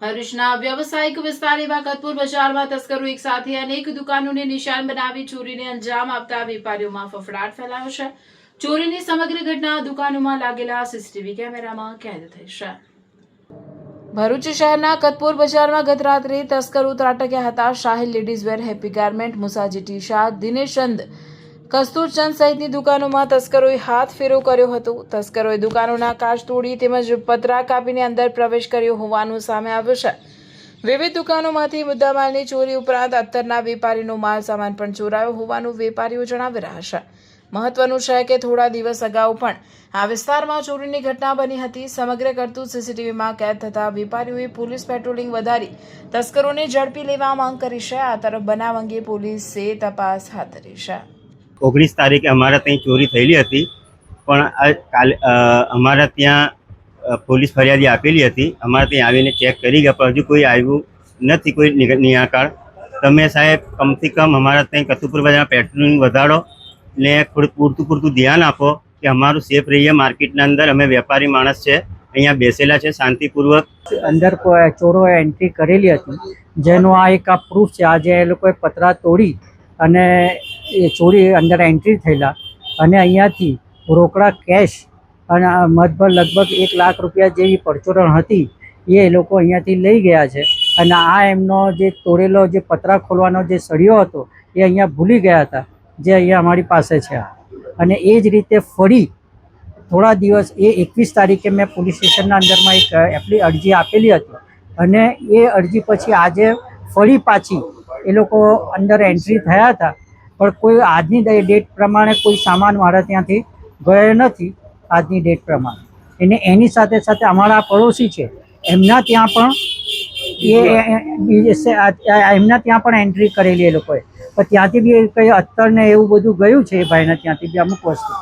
ભરૂચના વ્યવસાયિક વિસ્તાર એવા કતપુર બજારમાં તસ્કરો એક સાથે અનેક દુકાનોને નિશાન બનાવી ચોરીને અંજામ આપતા વેપારીઓમાં ફફડાટ ફેલાયો છે। ચોરીની સમગ્ર ઘટના દુકાનોમાં લાગેલા સીસીટીવી કેમેરામાં કેદ થઈ છે। ભરૂચ શહેરના કતપુર બજારમાં ગત રાત્રે તસ્કરો ત્રાટક્યા હતા। Shahil Ladies Wear, Happy Garment, Musaji T Shah, Dineshchand, Kasturchand સહિતની દુકાનોમાં તસ્કરોએ હાથ ફેરો કર્યો હતો। તસ્કરોએ દુકાનોના કાચ તોડી તેમજ પતરા કાપીને અંદર પ્રવેશ કર્યો હોવાનું સામે આવ્યું છે। વિવિધ દુકાનોમાંથી મુદ્દામાલની ચોરી ઉપરાંત અત્તરના વેપારીનો માલ સામાન પણ ચોરાયો હોવાનું વેપારીઓ જણાવી રહ્યા છે। મહત્વનું છે કે થોડા દિવસ અગાઉ પણ આ વિસ્તારમાં ચોરીની ઘટના બની હતી। સમગ્ર કરતૂત સીસીટીવીમાં કેદ થતા વેપારીઓએ પોલીસ પેટ્રોલિંગ વધારી તસ્કરોને ઝડપી લેવા માંગ કરી છે। આ તરફ બનાવ અંગે પોલીસે તપાસ હાથ ધરી છે। 19 તારીખે અમારા ત્યાં ચોરી થયેલી હતી, પણ કાલે અમારા ત્યાં પોલીસ ફરિયાદી આપેલી હતી। અમારા ત્યાં આવીને ચેક કરી ગયા, પણ હજુ કોઈ આવ્યું નથી, કોઈ નિરાકરણ। તમે સાહેબ કમથી કમ અમારા ત્યાં કતુપુર બજારમાં પેટ્રોલિંગ વધારો ને પૂરતું ધ્યાન આપો કે અમારું સેફ રહીએ। માર્કેટના અંદર અમે વેપારી માણસ છે, અહીંયા બેસેલા છે શાંતિપૂર્વક। અંદર ચોરોએ એન્ટ્રી કરેલી હતી, જેનો આ એક પ્રૂફ છે। આજે એ લોકોએ પતરા તોડી અને એ ચોરી અંદર એન્ટ્રી થયેલા અને અહીંયાથી રોકડા કેશ અને લગભગ 1 લાખ રૂપિયા જેવી પરચોરણ હતી એ લોકો અહીંયાથી લઈ ગયા છે। અને આ એમનો જે તોડેલો જે પતરા ખોલવાનો જે સળિયો હતો એ અહીંયા ભૂલી ગયા હતા, જે અહીંયા અમારી પાસે છે। અને એ જ રીતે ફરી થોડા દિવસ એ 21 તારીખે મેં પોલીસ સ્ટેશનના અંદરમાં એક અરજી આપેલી હતી અને એ અરજી પછી આજે ફરી પાછી એ લોકો અંદર એન્ટ્રી થયા હતા, પણ કોઈ આજની ડેટ પ્રમાણે કોઈ સામાન મારા ત્યાંથી ગયો નથી। આજની ડેટ પ્રમાણે એની સાથે સાથે અમારા પડોશી છે એમના ત્યાં પણ એન્ટ્રી કરેલી એ લોકોએ, પણ ત્યાંથી બી કંઈ અત્તરને એવું બધું ગયું છે એ ભાઈના ત્યાંથી બી અમુક વસ્તુ।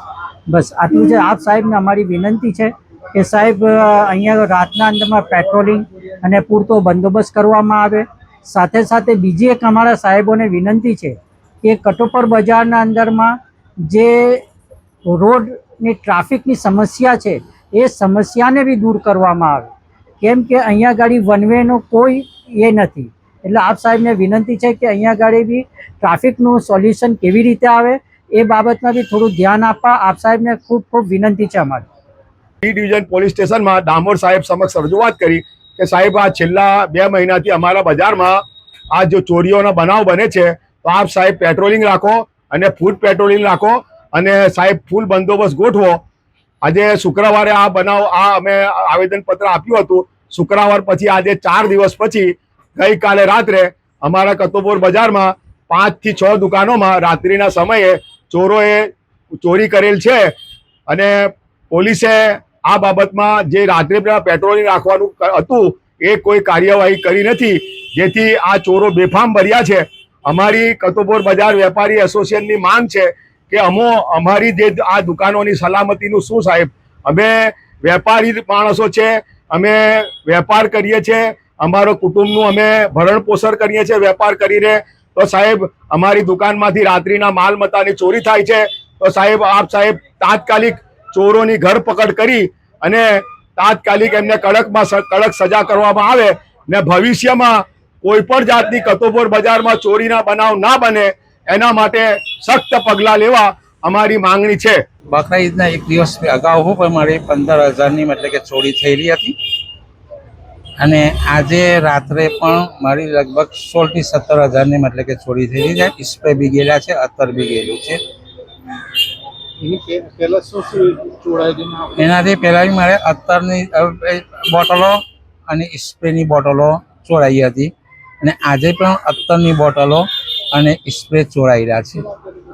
બસ આટલું છે। આપ સાહેબને અમારી વિનંતી છે કે સાહેબ અહીંયા રાતના અંદરમાં પેટ્રોલિંગ અને પૂરતો બંદોબસ્ત કરવામાં આવે। સાથે સાથે બીજી એક અમારા સાહેબોને વિનંતી છે કે કટોપર બજારના અંદરમાં જે રોડની ટ્રાફિકની સમસ્યા છે એ સમસ્યાને બી દૂર કરવામાં આવે, કેમ કે અહીંયા ગાડી વન વેનો કોઈ એ નથી। એટલે આપ સાહેબને વિનંતી છે કે અહીંયા ગાડી બી ટ્રાફિકનું સોલ્યુશન કેવી રીતે આવે એ બાબતમાં બી થોડું ધ્યાન આપવા આપ સાહેબને ખૂબ ખૂબ વિનંતી છે અમારી। બી ડિવિઝન પોલીસ સ્ટેશનમાં ડામોર સાહેબ સમક્ષ રજૂઆત કરી કે સાહેબ આ છેલ્લા 2 મહિનાથી અમારા બજારમાં આ જો ચોરીઓનો બનાવ બને છે, તો આપ સાહેબ પેટ્રોલિંગ રાખો અને ફૂડ પેટ્રોલિંગ રાખો અને સાહેબ ફૂલ બંદોબસ્ત ગોઠવો। આજે શુક્રવારે આ બનાવ અમે આવેદનપત્ર આપ્યું હતું। શુક્રવાર પછી આજે 4 દિવસ પછી ગઈકાલે રાત્રે અમારા કતોપુર બજારમાં 5 થી 6 દુકાનોમાં રાત્રિના સમયે ચોરોએ ચોરી કરેલ છે અને પોલીસે આ બાબતમાં જે રાત્રે પેટ્રોલિંગ રાખવાનું હતું એ કોઈ કાર્યવાહી કરી નથી, જેથી આ ચોરો બેફામ ભર્યા છે। અમારી કતોપુર બજાર વેપારી એસોસિએશનની માંગ છે કે અમારી જે આ દુકાનોની સલામતીનું શું સાહેબ? અમે વેપારી માણસો છે, અમે વેપાર કરીએ છીએ, અમારો કુટુંબનું અમે ભરણ પોષણ કરીએ છીએ વેપાર કરીને। તો સાહેબ અમારી દુકાનમાંથી રાત્રિના માલ મત્તાની ચોરી થાય છે, તો સાહેબ આપ સાહેબ તાત્કાલિક ચોરોની ધરપકડ કરી અને તાત્કાલિક એમને કડક સજા કરવામાં આવે ને ભવિષ્યમાં કોઈ પણ જાતની કતોપુર બજારમાં ચોરીના બનાવ ના બને એના માટે સખ્ત પગલાં લેવા અમારી માંગણી છે। બકરા ઈદના 1 દિવસ અગાઉ પણ મારી 15,000ની એટલે કે ચોરી થયેલી હતી અને આજે રાત્રે પણ મારી લગભગ 16 થી 17,000ની એટલે કે ચોરી થયેલી છે। સ્પ્રે બી ગયેલા છે, અત્તર બી ગયેલું છે। એનાથી પહેલાં મારે અત્તરની બોટલો અને સ્પ્રેની બોટલો ચોરાઈ હતી અને આજે પણ અત્તરની બોટલો અને સ્પ્રે ચોરાયેલા છે।